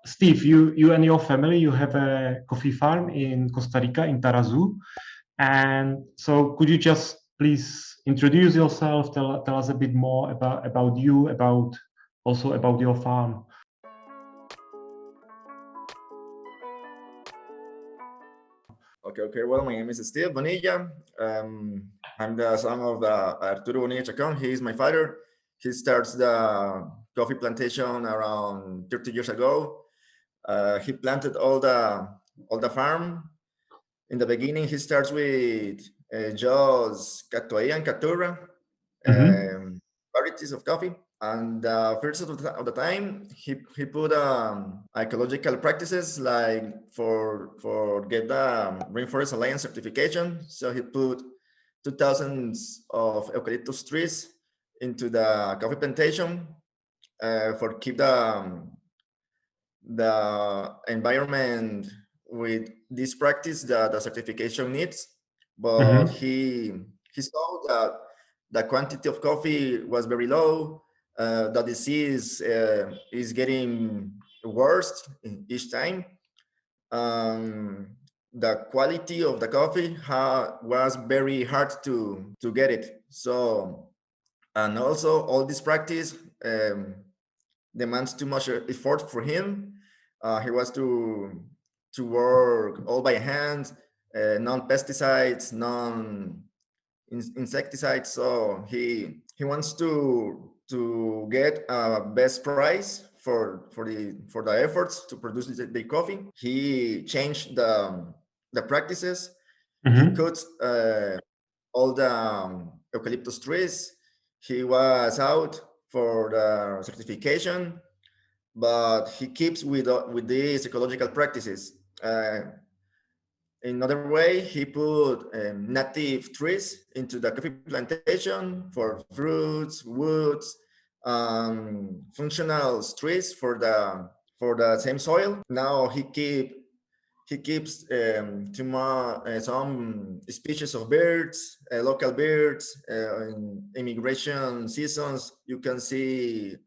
Steve, you and your family, you have a coffee farm in Costa Rica, in Tarrazu. And so could you just please introduce yourself, tell us a bit more about you, also about your farm. Okay. Well, my name is Steve Bonilla. I'm the son of Arturo Bonilla. He is my father. He starts the coffee plantation around 30 years ago. He planted all the farm. In the beginning, he starts with just Catuai and Caturra varieties of coffee. And first of the time, he put ecological practices like for get the Rainforest Alliance certification. So he put 2,000 of eucalyptus trees into the coffee plantation for keep the environment with this practice that the certification needs. But he saw that the quantity of coffee was very low. The disease is getting worse each time. The quality of the coffee was very hard to get it. So, and also all this practice demands too much effort for him. He was to work all by hand, non-pesticides, non-insecticides. So he wants to get a best price for the efforts to produce the coffee. He changed the practices. He cut all the eucalyptus trees. He was out for the certification, but he keeps with these ecological practices. In other way, he put native trees into the coffee plantation for fruits, woods, functional trees for the same soil. Now he keeps some species of birds, local birds. In immigration seasons, you can see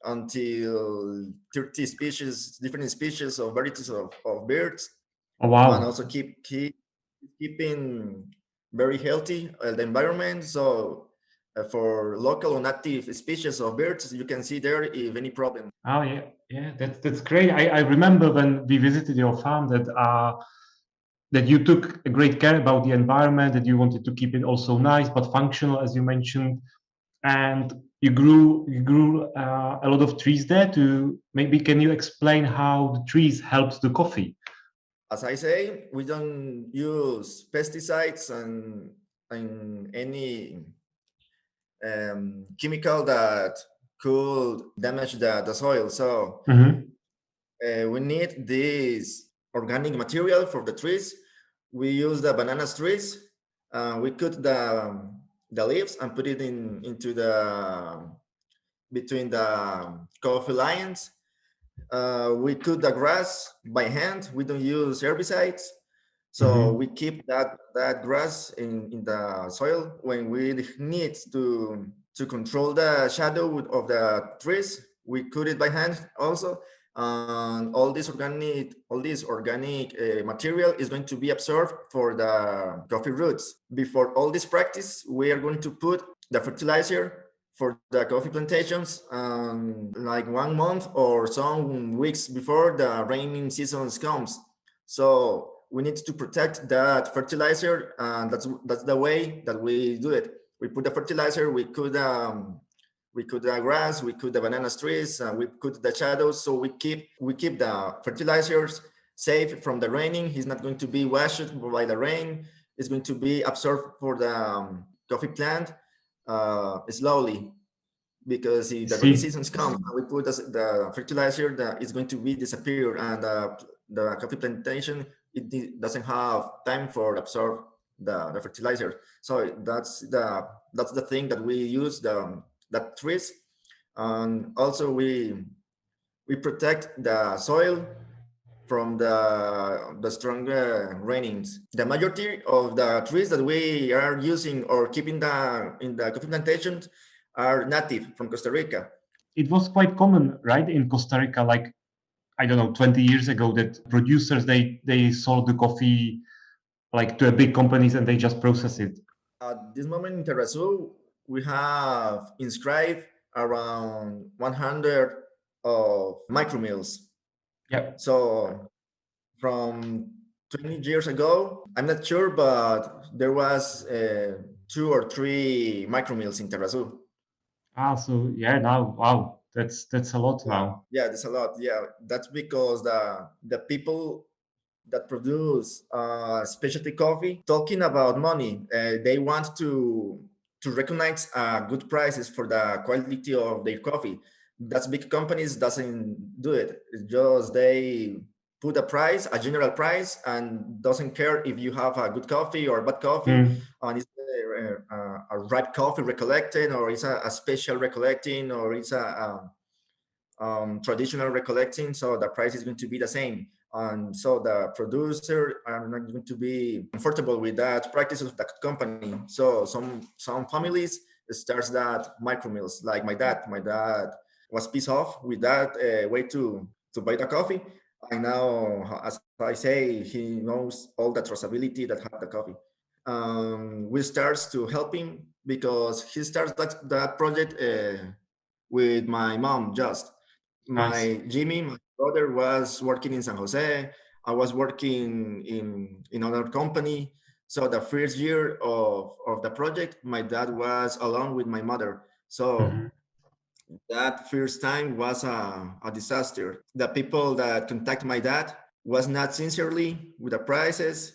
until 30 species, different species of varieties of birds. Oh, wow. And also keeping very healthy the environment. So for local or native species of birds, you can see there if any problem. Oh yeah, that's great. I remember when we visited your farm that you took a great care about the environment, that you wanted to keep it also nice but functional, as you mentioned, and you grew a lot of trees there. Maybe can you explain how the trees helps the coffee? As I say, we don't use pesticides and any chemical that could damage the soil. So we need this organic material for the trees. We use the banana trees. We cut the leaves and put it into between the coffee lines. We cut the grass by hand. We don't use herbicides. So we keep that grass in the soil. When we need to control the shadow of the trees, we cut it by hand also. And all this organic material is going to be absorbed for the coffee roots. Before all this practice, we are going to put the fertilizer for the coffee plantations like 1 month or some weeks before the raining season comes. So we need to protect that fertilizer, and that's the way that we do it. We put the fertilizer, we cut the grass, we cut the banana trees, we cut the shadows. So we keep the fertilizers safe from the raining. It's not going to be washed by the rain. It's going to be absorbed for the coffee plant slowly, because if the rainy seasons come, we put the fertilizer, that is going to be disappear, and the coffee plantation, it doesn't have time for absorb the fertilizer. So that's the thing that we use that trees, and also we protect the soil from the stronger rainings. The majority of the trees that we are using or keeping in the coffee plantations are native from Costa Rica. it was quite common, right, in Costa Rica, like I don't know, 20 years ago, that producers they sold the coffee like to a big companies and they just process it. At this moment in Tarrazu, we have inscribed around 100 of micro mills. Yeah. So from 20 years ago, I'm not sure, but there was 2 or 3 micro mills in Tarrazu. So yeah, now wow, that's a lot Yeah, now. yeah, there's a lot. Yeah, that's because the people that produce specialty coffee talking about money. They want to recognize good prices for the quality of their coffee. That's big companies doesn't do it. It's just they put a price, a general price, and doesn't care if you have a good coffee or bad coffee, Mm. and it's a ripe coffee recollected, or it's a special recollecting, or it's a traditional recollecting, so the price is going to be the same. And so the producer are not going to be comfortable with that practices of the company. So some families starts that micro mills, like my dad. My dad was pissed off with that way to buy the coffee. And now, as I say, he knows all the traceability that have the coffee. We starts to help him because he starts that project with my mom just. Nice. My brother was working in San Jose. I was working in another company. So the first year of the project, my dad was along with my mother. Mhm. So that first time was a disaster. The people that contact my dad was not sincerely with the prices.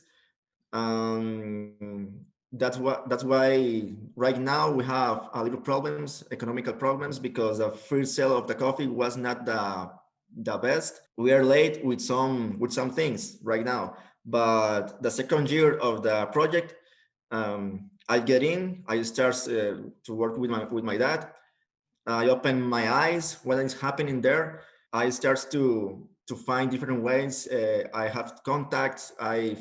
That's why right now we have a little problems, economical problems, because the first sale of the coffee was not the best. We are late with some things right now, but the second year of the project, I get in. I start to work with my dad. I open my eyes. What is happening there? I start to find different ways. I have contacts. I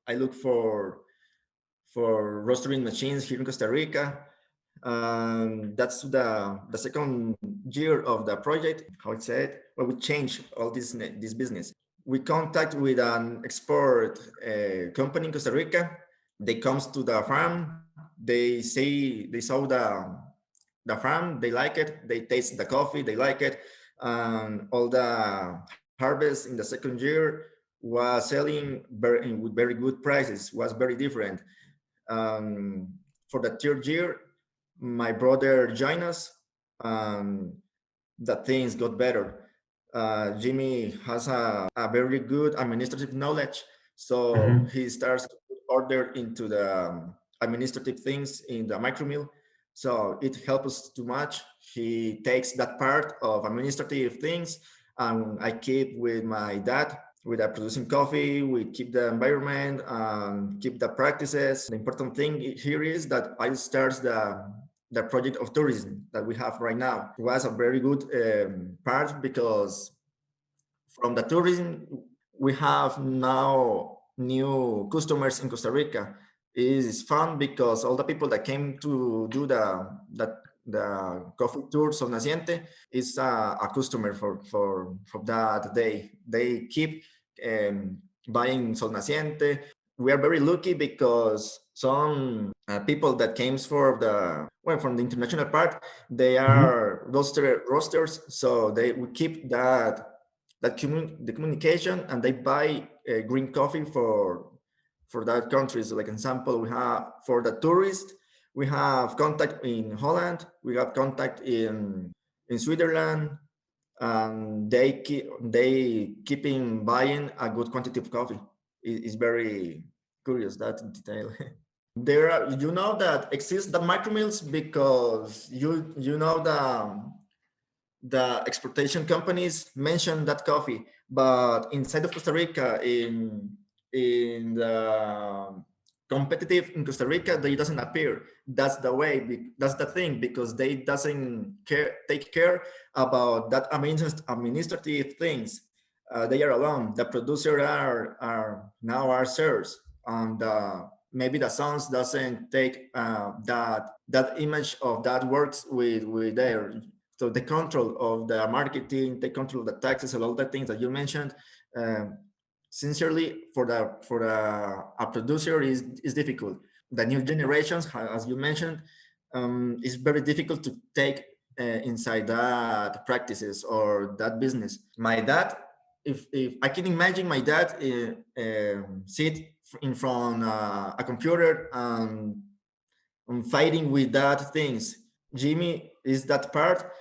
look for roastering machines here in Costa Rica. That's the second year of the project. How it said? Well, we change all this business. We contact with an export company in Costa Rica. They comes to the farm. They saw the farm. They like it. They taste the coffee. They like it. And all the harvest in the second year was selling with very good prices. Was very different. For the third year, my brother joined us, and the things got better. Jimmy has a very good administrative knowledge, so Mhm. he starts to put order into the administrative things in the micro mill. So it helps us too much. He takes that part of administrative things, and I keep with my dad with producing coffee. We keep the environment and keep the practices. The important thing here is that I start the project of tourism that we have right now. It was a very good part because from the tourism we have now new customers in Costa Rica. It is fun because all the people that came to do the coffee tour Sol Naciente is a customer for that day. They keep buying Sol Naciente. We are very lucky because some people that came from the international part, they Mhm. are roasters, so they we keep the communication, and they buy green coffee for that countries. Like example, we have for the tourist, we have contact in Holland, we have contact in Switzerland, and they keeping buying a good quantity of coffee. It's very curious that detail. There are, that exists the micro mills because the exportation companies mention that coffee, but inside of Costa Rica, in the competitive in Costa Rica, they doesn't appear. That's the way. That's the thing, because they doesn't take care about that administrative things. They are alone. The producer are now our shares, and maybe the sons doesn't take that image of that works with their. So the control of the marketing, the control of the taxes, and all the things that you mentioned, um, sincerely, a producer is difficult. The new generations, as you mentioned, is very difficult to take inside that practices or that business. My dad, if I can imagine my dad sit in front a computer and fighting with that things. Jimmy is that part.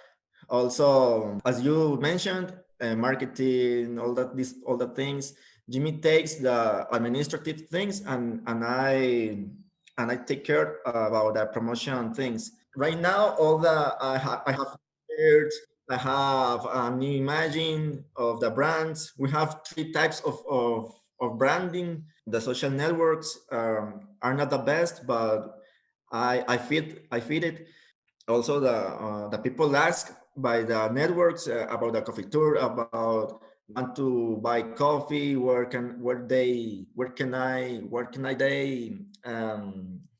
Also, as you mentioned, marketing, all the things. Jimmy takes the administrative things, and I take care about the promotion things. Right now, all the I have shirts, I have a new imaging of the brands. We have three types of branding. The social networks are not the best, but I feed it. Also, the people ask by the networks about the coffee tour, about want to buy coffee, where can I they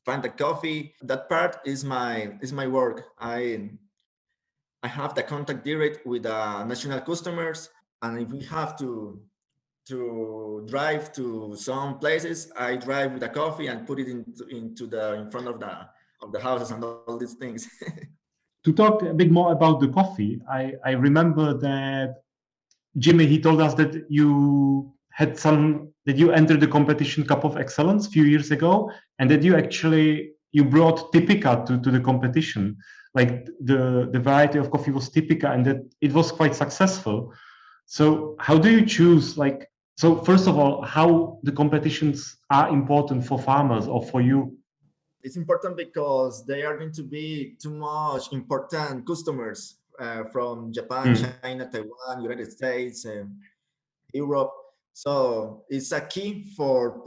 find the coffee. That part is my work. I have the contact direct with the national customers, and if we have to drive to some places, I drive with the coffee and put it into the in front of the houses and all these things. To talk a bit more about the coffee, I remember that Jimmy, he told us that you entered the competition Cup of Excellence a few years ago, and that you brought Typica to the competition. Like the variety of coffee was Typica, and that it was quite successful. So how do you choose, like, so first of all, how the competitions are important for farmers or for you? It's important because they are going to be too much important customers from Japan, Mm. China, Taiwan, United States, Europe. So it's a key for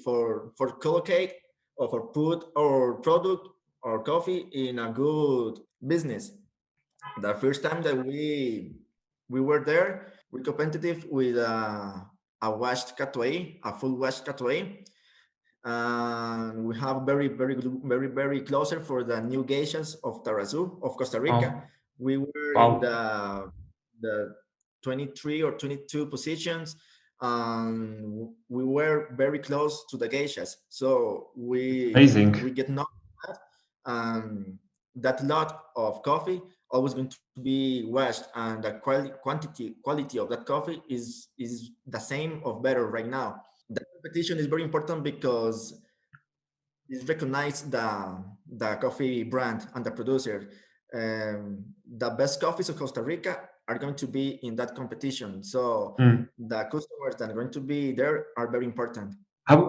for collocate or for put our product or coffee in a good business. The first time that we were there, we competitive with a washed catuai, a full washed catuai, and we have very closer for the new geishas of Tarrazu of Costa Rica. Oh, We were in wow, the 23 or 22 positions, and we were very close to the geishas. So amazing. we get knocked at, and that lot of coffee always going to be washed, and the quality of that coffee is the same or better right now. The competition is very important because it recognizes the coffee brand and the producer. The best coffees of Costa Rica are going to be in that competition. So Mm. the customers that are going to be there are very important.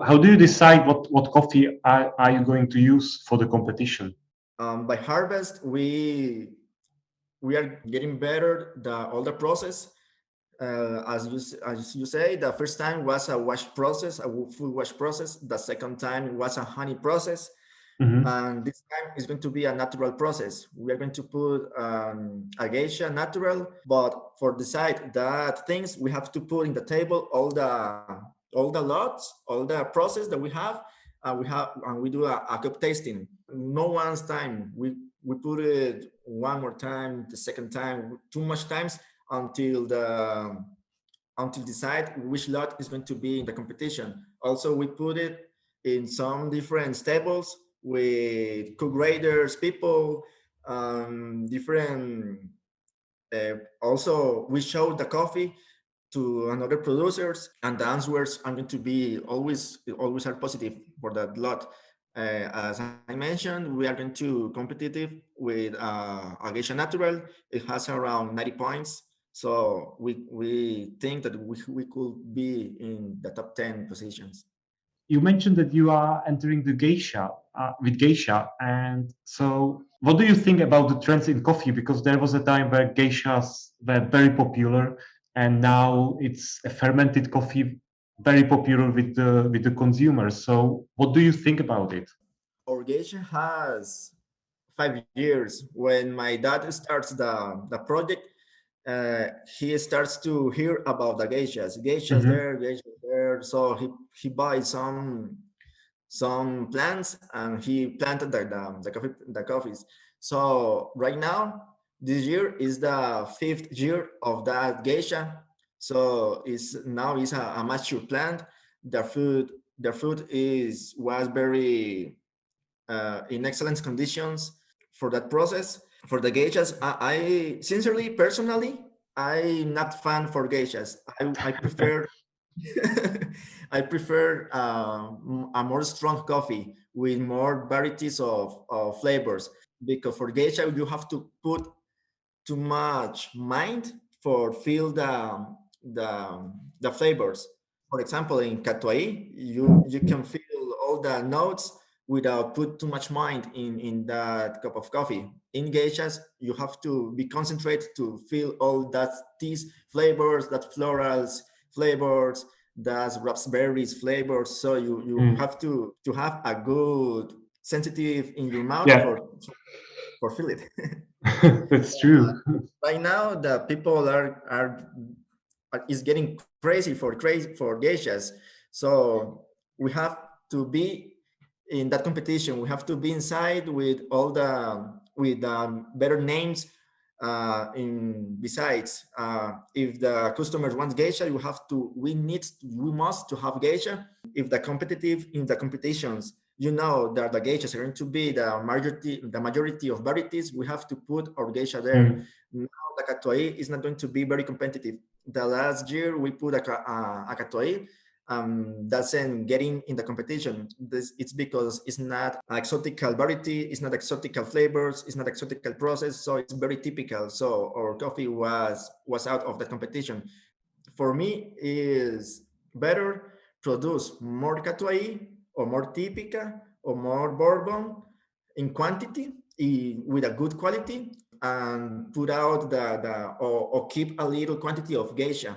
How do you decide what coffee are you going to use for the competition? By harvest, we are getting better all the process. As you say, the first time was a wash process, a full wash process. The second time was a honey process, Mhm. and this time is going to be a natural process. We are going to put a geisha natural, but for decide that things we have to put in the table all the lots, all the process that we do a cup tasting. No one's time. We put it one more time, the second time, too much times until decide which lot is going to be in the competition. Also, we put it in some different stables with co-graders, people, different. Also, we show the coffee to another producers, and the answers are going to be always are positive for that lot. As I mentioned, we are going to competitive with a Geisha Natural. It has around 90 points, so we think that we could be in the top 10 positions. You mentioned that you are entering the geisha with geisha, and so what do you think about the trends in coffee? Because there was a time where geishas were very popular, and now it's a fermented coffee, very popular with the consumers. So, what do you think about it? Our Geisha has 5 years. When my dad starts the project, he starts to hear about the Mhm. geishas there. So he buys some plants, and he planted the coffees. So right now This year is the 5th year of that geisha. So now is a mature plant. The food was very in excellent conditions for that process. For the geishas, I sincerely, personally, I'm not fan for geishas. I prefer I prefer a more strong coffee with more varieties of flavors, because for geisha you have to put too much mind for feel the flavors. For example, in Catuai, you can feel all the notes without put too much mind in that cup of coffee. In geishas, you have to be concentrated to feel all that these flavors, that florals flavors, that raspberries flavors. So you have to have a good sensitive in your mouth Yeah, for feel it. that's true. Right now the people is getting crazy for geishas. So we have to be in that competition. We have to be inside with all the with better names. In besides, if the customers want geisha, you have to. We must to have geisha. If the competitions, you know that the geishas are going to be the majority of varieties. We have to put our geisha there. Mm. Now the Catuai is not going to be very competitive. The last year we put a Catuai doesn't get in the competition. It's because it's not exotical variety, it's not exotical flavors, it's not exotical process, so it's very typical. So our coffee was out of the competition. For me, is better produce more Catuai or more Típica or more Bourbon in quantity, with a good quality, and put out or keep a little quantity of geisha,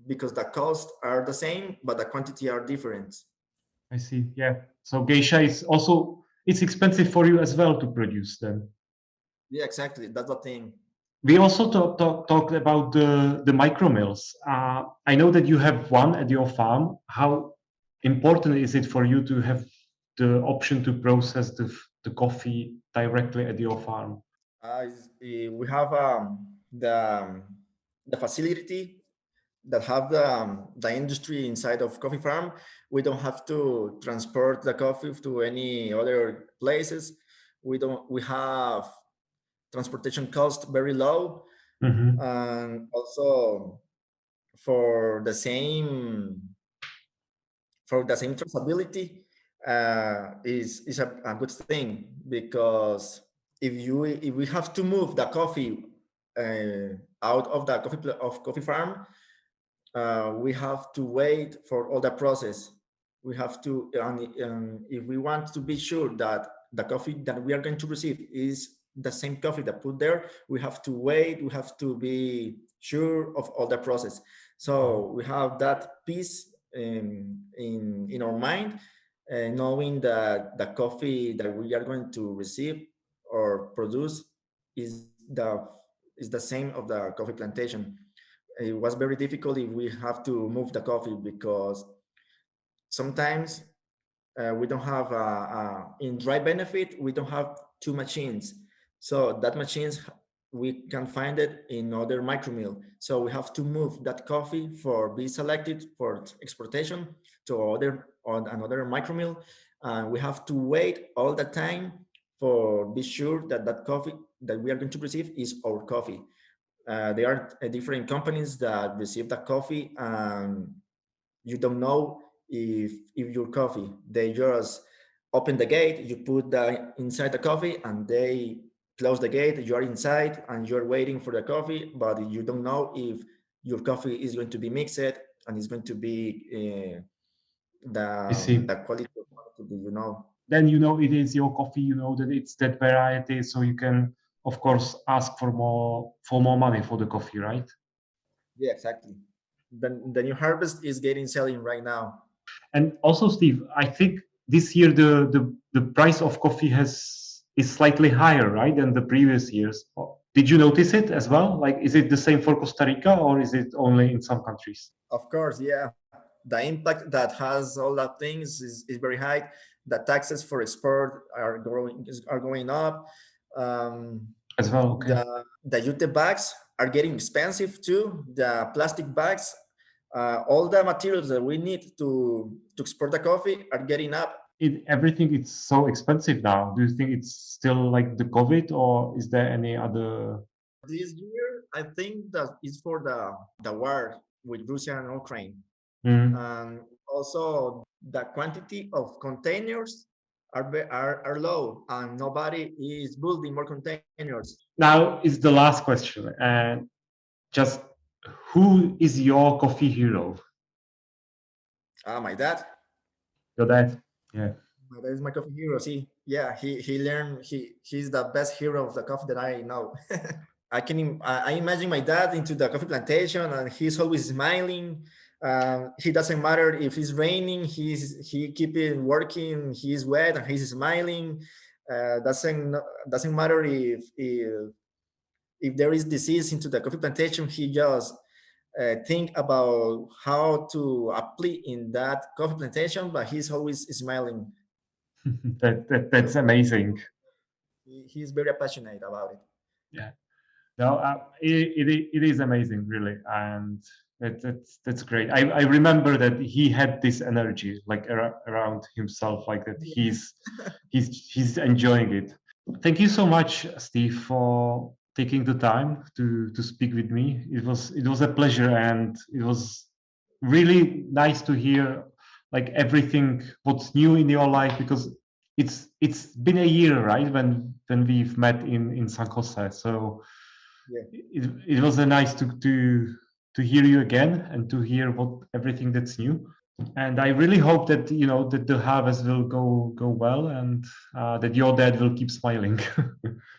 because the costs are the same but the quantity are different. I see. Yeah. So geisha is also it's expensive for you as well to produce then. Yeah, exactly, that's the thing. We also talked about the micro mills. I know that you have one at your farm. How important is it for you to have the option to process the coffee directly at your farm? We have the facility that have the industry inside of coffee farm. We don't have to transport the coffee to any other places. We have transportation cost very low, Hmm. and also for the same traceability, is a good thing, because if we have to move the coffee out of the coffee farm, we have to wait for all the process. We have to, if we want to be sure that the coffee that we are going to receive is the same coffee that put there, we have to wait. We have to be sure of all the process. So we have that piece in our mind, knowing that the coffee that we are going to receive or produce is the same of the coffee plantation. It was very difficult if we have to move the coffee, because sometimes we don't have in dry benefit, we don't have two machines. So that machines, we can find it in other micro mill. So we have to move that coffee for be selected for exportation to on another micro mill, and we have to wait all the time for be sure that that coffee that we are going to receive is our coffee. There are different companies that receive the coffee, and you don't know if your coffee, they just open the gate, you put the inside the coffee, and they close the gate, you are inside and you're waiting for the coffee, but you don't know if your coffee is going to be mixed and it's going to be I see. the quality of quantity. Then you know it is your coffee. You know that it's that variety, so you can, of course, ask for more money for the coffee, right? Yeah, exactly. The new harvest is getting selling right now. And also, Steve, I think this year the price of coffee has is slightly higher, right, than the previous years. Did you notice it as well? Like, is it the same for Costa Rica or is it only in some countries? Of course, yeah. The impact that has all that things is very high. The taxes for export are going up. Um, as well. Okay. The jute bags are getting expensive too. The plastic bags, all the materials that we need to export the coffee are getting up. Everything is so expensive now. Do you think it's still like the COVID, or is there any other? This year, I think that is for the war with Russia and Ukraine. Mm. And also the quantity of containers are low, and nobody is building more containers. Now is the last question, and just who is your coffee hero? My dad. Your dad. Yeah. That is my coffee hero. See, yeah, he learned he's the best hero of the coffee that I know. I imagine my dad into the coffee plantation, and he's always smiling. He doesn't matter if it's raining. He keep it working. He's wet and he's smiling. Doesn't matter if there is disease into the coffee plantation. He just think about how to apply in that coffee plantation, but he's always smiling. That's amazing. He's very passionate about it. Yeah. No, it is amazing, really, and that's great. I remember that he had this energy, like around himself, like that. He's enjoying it. Thank you so much, Steve, for taking the time to speak with me. It was a pleasure, and it was really nice to hear like everything what's new in your life, because it's been a year, right, when we've met in San Jose. So Yeah. it was nice to hear you again and to hear what everything that's new. And I really hope that that the harvest will go well, and that your dad will keep smiling.